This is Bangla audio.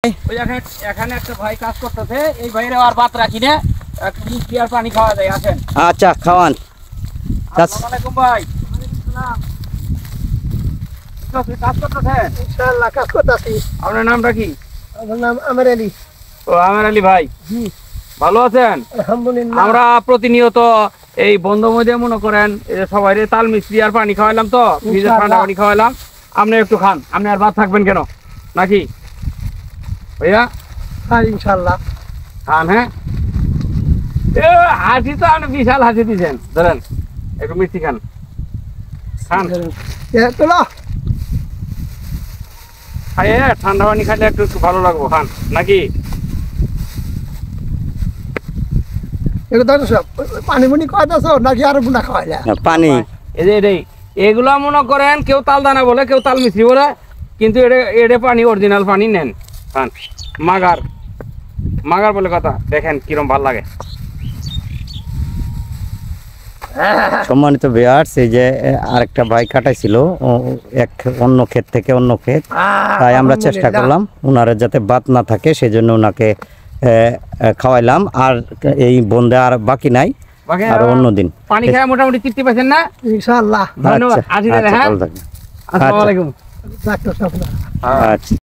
এখানে একটা ভাই কাজ করতেছে, এই ভাইরে আর ভাত রাখি না, একটু মিষ্টি আর পানি খাওয়া যায়। আসেন। আচ্ছা খাওয়ান। আসসালামু আলাইকুম ভাই। কাজ করতেছেন? ইনশাআল্লাহ কাজ করতেছি। আপনার নামটা কি? আমার নাম আমের আলী। ও আমের আলী ভাই, জি ভালো আছেন? আলহামদুলিল্লাহ। আমরা প্রতিনিয়ত এই বন্ধ মধ্যে মনে করেন সবাই তাল মিষ্টি আর পানি খাওয়াইলাম, তো ফ্রিজে ঠান্ডা পানি খাওয়াইলাম। আপনি একটু খান, আপনি আর ভাত থাকবেন কেন নাকি ভাইয়া? হ্যাঁ ইনশাআল্লাহ খান। হ্যাঁ, হাসি তো আপনি বিশাল হাসি দিচ্ছেন, ধরেন একটু মিষ্টি খান। খান, তোলো খাইয়ে ঠান্ডা পানি খাইলে একটু একটু ভালো লাগবো। খান নাকি? পানি মুনি খাওয়াতেছ নাকি আরো গুণা খাওয়া যায়? পানি এই যে এটাই, এগুলা মনে করেন কেউ তাল দানা বলে, কেউ তাল মিষ্টি বলে, কিন্তু এটা পানি অরিজিনাল পানি নেন। খান, মাগার মাগার বলে কথা। দেখেন কিরম ভাল লাগে। সম্মানিত ভিউয়ার্স, এই যে আরেকটা ভাই কাটাইছিল এক অন্য ক্ষেত থেকে অন্য ক্ষেত, তাই আমরা চেষ্টা করলাম উনারে যাতে বাদ না থাকে, সেজন্য ওনাকে খাওয়াইলাম। আর এই বন্ধে আর বাকি নাই, আর অন্যদিন পানি খায় মোটামুটি তৃপ্তি পাচ্ছেন না? ইনশাআল্লাহ। ধন্যবাদ। আসি তাহলে। হ্যাঁ, ভালো থাকবেন। আসসালামু আলাইকুম। ডাক্তার সাহেব। আচ্ছা।